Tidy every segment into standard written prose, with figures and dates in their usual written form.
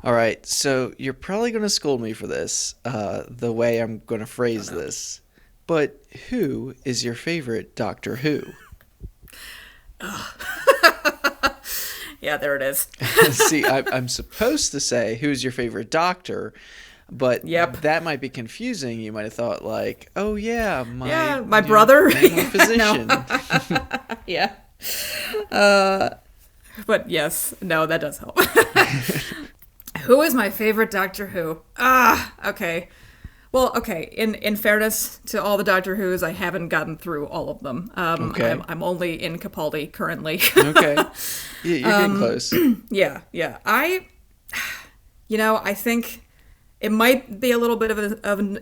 All right, so you're probably going to scold me for this, the way I'm going to phrase Oh this. But who is your favorite Doctor Who? no. Yeah, there it is. See, I'm supposed to say who's your favorite doctor, but Yep. that might be confusing. You might have thought like, oh yeah, Yeah, my brother. family No. physician. Yeah. But yes, no, that does help. Who is my favorite Doctor Who? Okay. Well, okay. In fairness to all the Doctor Who's, I haven't gotten through all of them. Okay. I'm only in Capaldi currently. Okay, you're getting close. Yeah, yeah. I think it might be a little bit of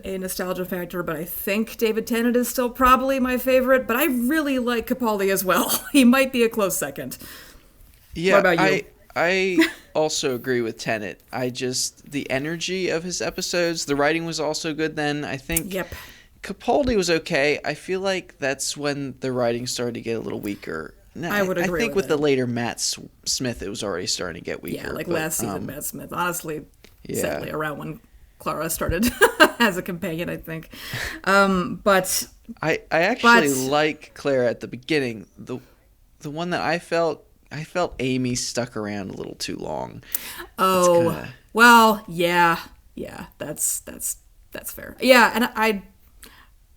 a nostalgia factor, but I think David Tennant is still probably my favorite. But I really like Capaldi as well. He might be a close second. Yeah, What about you? I also agree with Tenet. The energy of his episodes, the writing was also good then. I think Yep. Capaldi was okay. I feel like that's when the writing started to get a little weaker. No, I would agree I think with with the that. later Smith, it was already starting to get weaker. Yeah, like but, last season, Matt Smith. Honestly, yeah. sadly, around when Clara started as a companion, I think. But I actually But- like Claire at the beginning. The one that I felt Amy stuck around a little too long. oh, well, yeah, that's fair. Yeah, and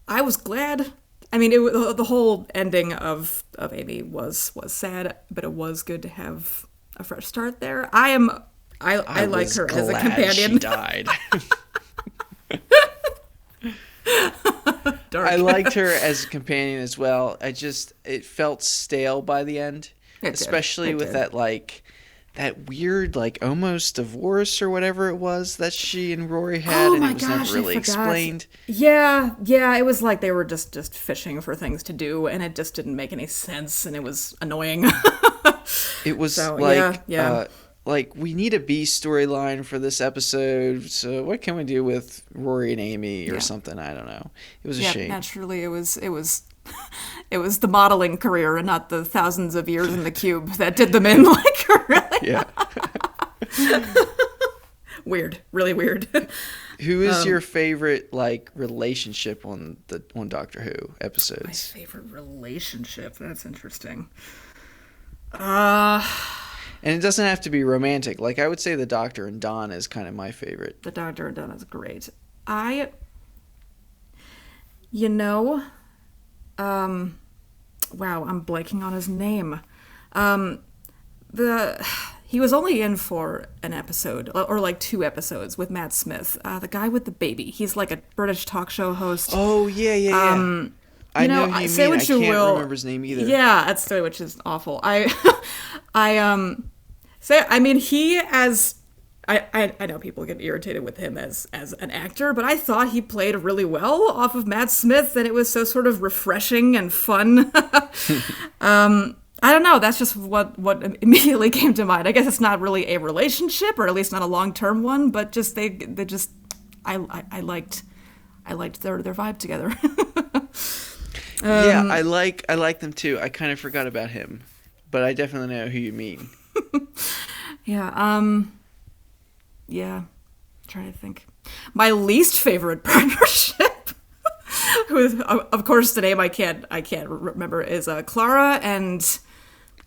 I was glad. I mean, the whole ending of Amy was sad, but it was good to have a fresh start there. I like was her as a glad companion. She died. Dark. I liked her as a companion as well. It felt stale by the end, It did. especially It with did. that weird almost divorce or whatever it was that she and Rory had, Oh and my it was gosh, never really I forgot. explained. Yeah, it was like they were just fishing for things to do, and it just didn't make any sense, and it was annoying. It was So, like yeah. we need a B storyline for this episode. So what can we do with Rory and Amy or Yeah. something? I don't know. It was a Yeah, shame. naturally, it was it was the modeling career and not the thousands of years in the cube that did them in. Like, really Yeah. weird, really weird. Who is your favorite relationship on Doctor Who My episodes? favorite relationship. That's interesting. And it doesn't have to be romantic. Like I would say the Doctor and Don is kind of my favorite. The Doctor and Donna is great. You know, wow, I'm blanking on his name. He was only in for an episode or like 2 episodes with Matt Smith, the guy with the baby. He's like a British talk show host. Oh yeah. I know who you say mean. I what you can't will. remember his name either. Yeah, that's which is awful. I mean, he as I know people get irritated with him as an actor, but I thought he played really well off of Matt Smith, and it was so sort of refreshing and fun. I don't know. That's just what immediately came to mind. I guess it's not really a relationship, or at least not a long-term one, but just they just I liked their vibe together. Yeah, I like them too. I kind of forgot about him, but I definitely know who you mean. Yeah. Yeah. Trying to think. My least favorite partnership, who of course the name I can't remember, is Clara and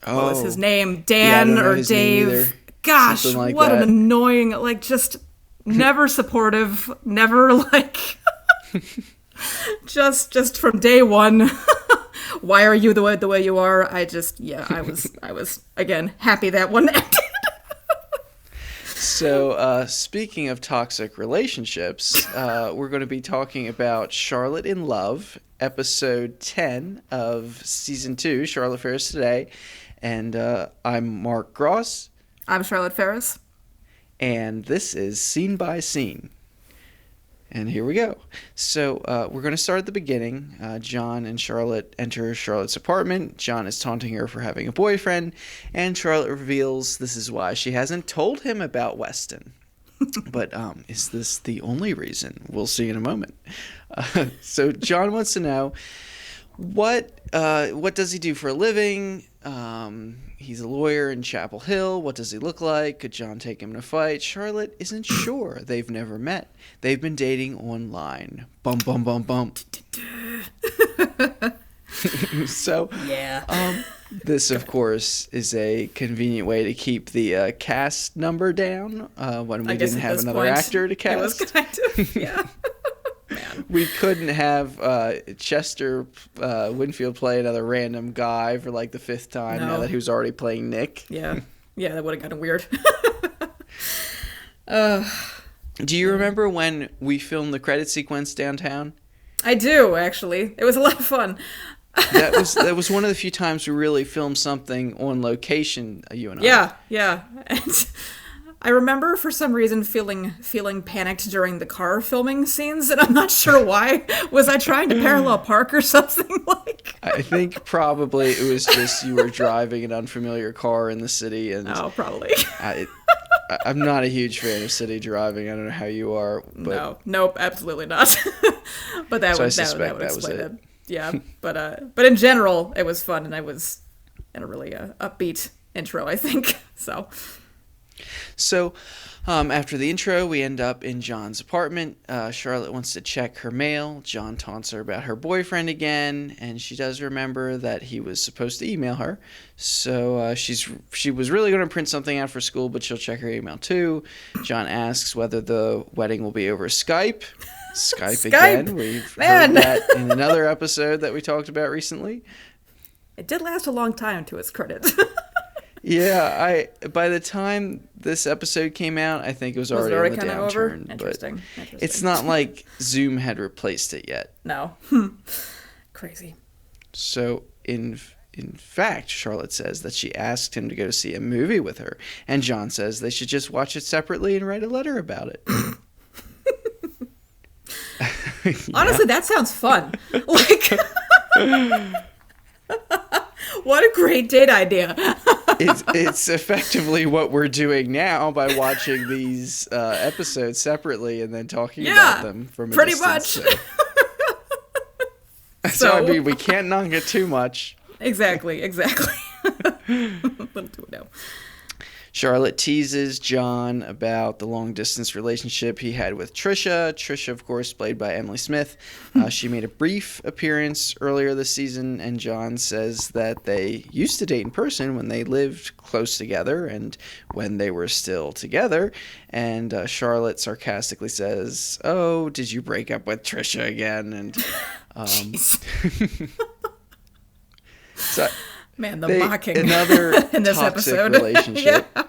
what was his name? I Dan don't know or his name either. Dave. Gosh, Something like what that. an annoying, just never supportive, never just from day one. Why are you the way you are? I was again happy that one ended. So, speaking of toxic relationships, we're going to be talking about Charlotte in Love, episode 10 of season 2, Charlotte Ferris Today. And I'm Mark Gross, I'm Charlotte Ferris. and this is Scene by Scene. And here we go. So we're going to start at the beginning. John and Charlotte enter Charlotte's apartment. John is taunting her for having a boyfriend, and Charlotte reveals this is why she hasn't told him about Weston. But is this the only reason? We'll see in a moment. So John wants to know, What does he do for a living? He's a lawyer in Chapel Hill. What does he look like? Could John take him in a fight? Charlotte isn't sure. They've never met. They've been dating online. Bum, bum, bum, bum. So, Yeah. this, of course, is a convenient way to keep the cast number down when we didn't have another actor to cast. It was kind of, yeah. Man. We couldn't have Chester Winfield play another random guy for like the 5th time now that he was already playing Nick. Yeah. Yeah, that would have gotten weird. Do you remember when we filmed the credit sequence downtown? I do, actually. It was a lot of fun. That was one of the few times we really filmed something on location, you and I. Yeah. And I remember for some reason feeling panicked during the car filming scenes, and I'm not sure why. Was I trying to parallel park or something like? I think probably it was just you were driving an unfamiliar car in the city, and Probably. I'm not a huge fan of city driving. I don't know how you are. But Nope, absolutely not. But that would explain it. Yeah, but in general, it was fun, and I was in a really upbeat intro, I think. So, after the intro, we end up in John's apartment. Charlotte wants to check her mail. John taunts her about her boyfriend again, and she does remember that he was supposed to email her. So she was really going to print something out for school, but she'll check her email too. John asks whether the wedding will be over Skype. Skype again. We've heard that in another episode that we talked about recently. It did last a long time, to its credit. Yeah, by the time this episode came out, I think it was already on the downturn. Interesting. It's not like Zoom had replaced it yet. No. Crazy. So, in fact, Charlotte says that she asked him to go see a movie with her, and John says they should just watch it separately and write a letter about it. Honestly, that sounds fun. What a great date idea. It's effectively what we're doing now by watching these episodes separately and then talking about them from a pretty distance. Much. So, I mean, we can't knock it too much. Exactly. Little too no. Charlotte teases John about the long-distance relationship he had with Trisha. Trisha, of course, played by Emily Smith. She made a brief appearance earlier this season, and John says that they used to date in person when they lived close together and when they were still together. And Charlotte sarcastically says, "Oh, did you break up with Trisha again?" And so... Man, the mocking another in this toxic episode. relationship. Yeah.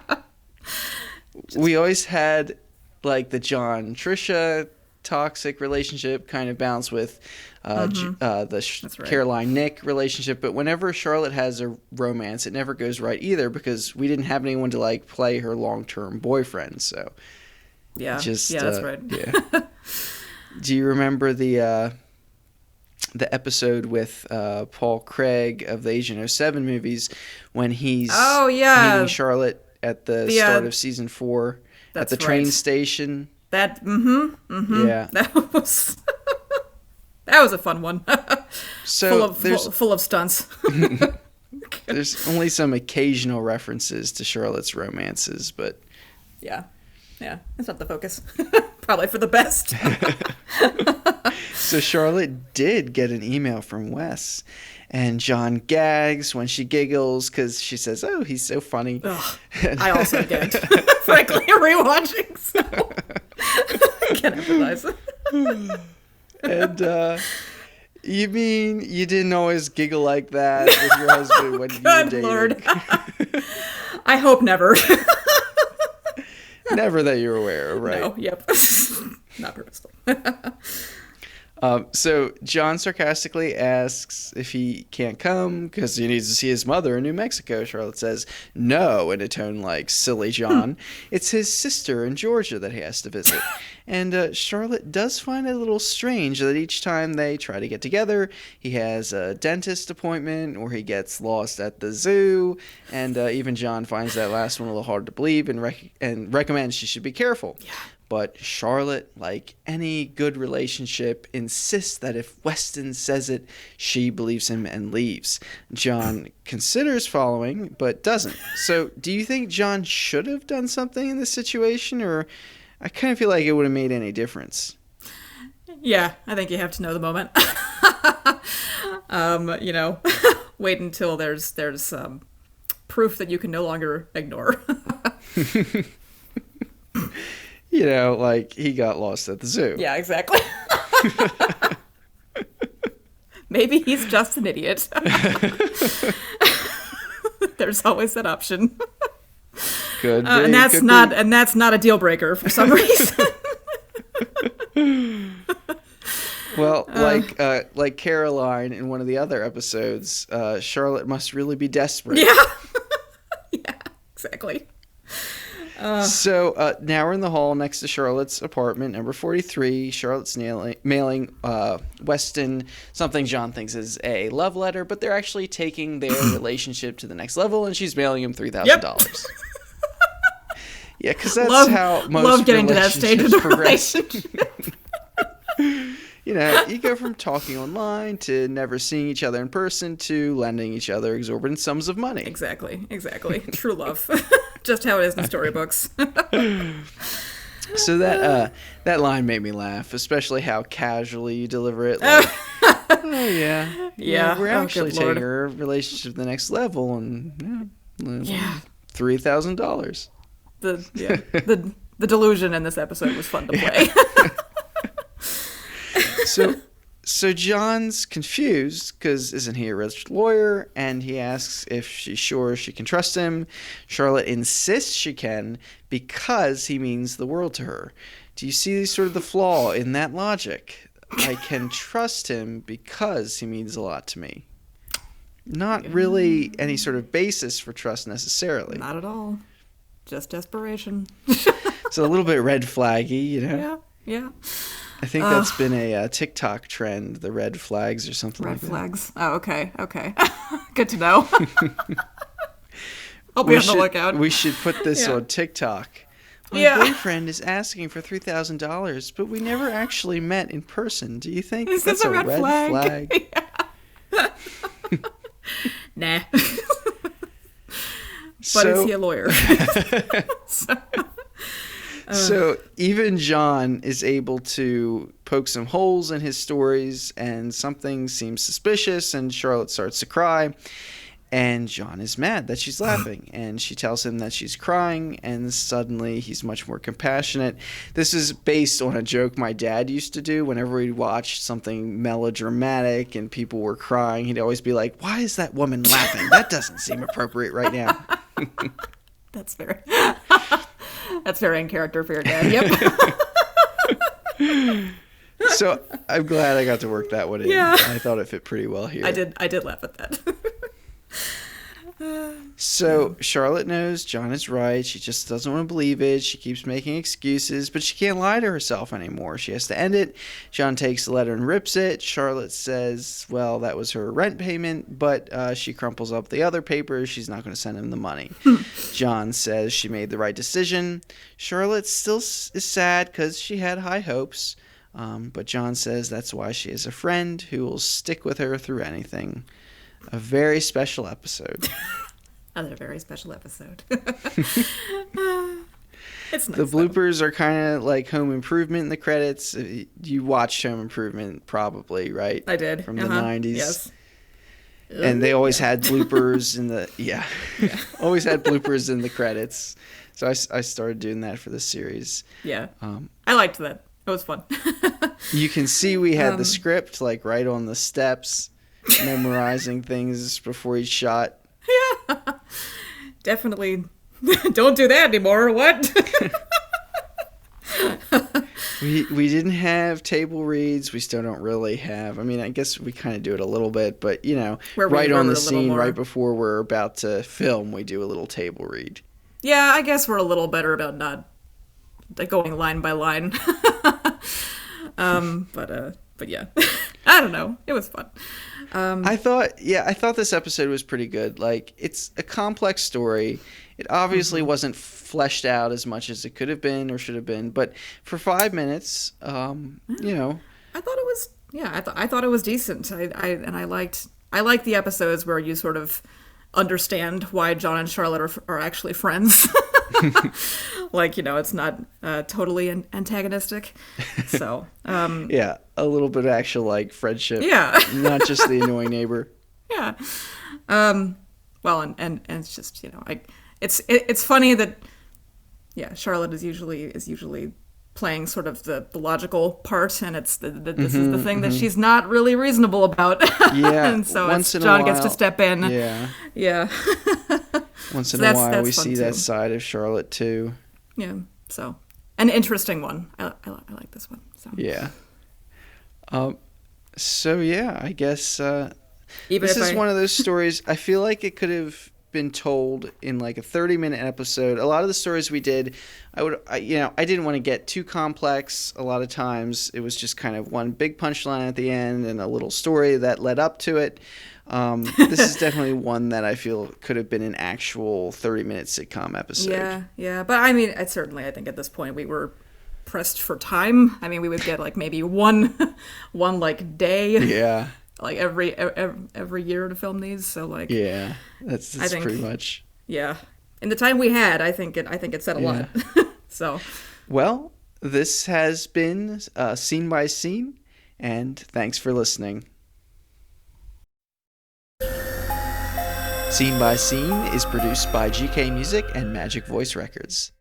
We always had like the John Trisha toxic relationship kind of balance with Caroline Nick relationship, but whenever Charlotte has a romance, it never goes right either because we didn't have anyone to like play her long-term boyfriend. So that's right. Yeah. Do you remember the episode with Paul Craig of the Agent 07 movies when he's meeting Charlotte at the start of season 4 at the train station? Yeah. That was a fun one. So full of stunts. There's only some occasional references to Charlotte's romances, but yeah, it's not the focus. Probably for the best. So Charlotte did get an email from Wes, and John gags when she giggles because she says, "Oh, he's so funny." Ugh, I also gagged, frankly, rewatching. So I can't empathize. And you mean you didn't always giggle like that with your husband when you were dating? Lord. I hope never. Never that you're aware of, right? No, yep. Not purposely. So John sarcastically asks if he can't come because he needs to see his mother in New Mexico. Charlotte says no in a tone like, "Silly John." It's his sister in Georgia that he has to visit. And Charlotte does find it a little strange that each time they try to get together, he has a dentist appointment or he gets lost at the zoo. And even John finds that last one a little hard to believe and recommends she should be careful. Yeah. But Charlotte, like any good relationship, insists that if Weston says it, she believes him and leaves. John considers following, but doesn't. So do you think John should have done something in this situation, or I kind of feel like it would have made any difference? Yeah, I think you have to know the moment. You know, wait until there's proof that you can no longer ignore. You know, like he got lost at the zoo. Yeah, exactly. Maybe he's just an idiot. There's always that option. Could be, and that's could not be. and that's not a deal breaker for some reason. Well, like Caroline in one of the other episodes, Charlotte must really be desperate. Yeah. Yeah, exactly. So now we're in the hall next to Charlotte's apartment, number 43. Charlotte's mailing Weston something John thinks is a love letter, but they're actually taking their relationship to the next level, and she's mailing him $3,000. Yep. Yeah, because that's how most love getting to that stage of the progress. relationship. You know, you go from talking online to never seeing each other in person to lending each other exorbitant sums of money. Exactly. True love. Just how it is in storybooks. So that line made me laugh, especially how casually you deliver it. Like, oh yeah, Yeah. we're Oh, actually good Lord. taking our relationship to the next level, and Yeah. $3,000. The delusion in this episode was fun to play. So John's confused because isn't he a registered lawyer? And he asks if she's sure she can trust him. Charlotte insists she can because he means the world to her. Do you see sort of the flaw in that logic? I can trust him because he means a lot to me. Not really any sort of basis for trust necessarily. Not at all. Just desperation. So a little bit red flaggy, you know? Yeah. I think that's been a TikTok trend, the red flags or something Red like that. flags. Oh, okay. Good to know. I'll be on the lookout. We should put this on TikTok. My boyfriend is asking for $3,000, but we never actually met in person. Do you think Is that's this a red flag? Nah. But is he a lawyer? So even John is able to poke some holes in his stories, and something seems suspicious, and Charlotte starts to cry. And John is mad that she's laughing, and she tells him that she's crying, and suddenly he's much more compassionate. This is based on a joke my dad used to do whenever we'd watch something melodramatic and people were crying. He'd always be like, "Why is that woman laughing? That doesn't seem appropriate right now." That's very in character for your dad. Yep. So I'm glad I got to work that one in. Yeah. I thought it fit pretty well here. I did laugh at that. So Charlotte knows John is right. She just doesn't want to believe it. She keeps making excuses, but she can't lie to herself anymore. She has to end it. John takes the letter and rips it. Charlotte says, well, that was her rent payment, but she crumples up the other papers. She's not going to send him the money. John says she made the right decision. Charlotte still is sad because she had high hopes, but John says that's why she is a friend who will stick with her through anything. A very special episode. Another very special episode. It's nice. The bloopers are kind of like Home Improvement in the credits. You watched Home Improvement probably, right? I did. From the 90s. Yes. And they always had bloopers in the always had bloopers in the credits. So I started doing that for this series. Yeah. I liked that. It was fun. You can see we had the script like right on the steps, memorizing things before each shot. Yeah. Definitely don't do that anymore. What? We didn't have table reads. We still don't really have. I mean, I guess we kind of do it a little bit, but right on the scene, right before we're about to film, we do a little table read. Yeah, I guess we're a little better about not going line by line. But yeah. I don't know. It was fun. I thought this episode was pretty good. Like, it's a complex story. It obviously wasn't fleshed out as much as it could have been or should have been, but for 5 minutes, you know, I thought it was I thought it was decent. I liked the episodes where you sort of understand why John and Charlotte are actually friends. Like, you know, it's not totally antagonistic. So yeah, a little bit of actual like friendship. Yeah. Not just the annoying neighbor. Yeah. Well, and it's just, you know, it's funny that Charlotte is usually playing sort of the logical part, and this is the thing that she's not really reasonable about. Yeah. And so once in a John while, gets to step in. Yeah. Yeah. Once in So a while, that's we fun see too. that side of Charlotte too. Yeah. So an interesting one. I like this one. So Yeah. So yeah, I guess even this if is one of those stories. I feel like it could have been told in like a 30-minute episode. A lot of the stories we did, I didn't want to get too complex. A lot of times it was just kind of one big punchline at the end and a little story that led up to it. This is definitely one that I feel could have been an actual 30-minute sitcom episode. Yeah. But I mean, I think at this point we were pressed for time. I mean, we would get like maybe one like day. Yeah. Like every year to film these. So like Yeah. That's I think, pretty much. Yeah. In the time we had, I think it said a lot. So. Well, this has been Scene by Scene, and thanks for listening. Scene by Scene is produced by GK Music and Magic Voice Records.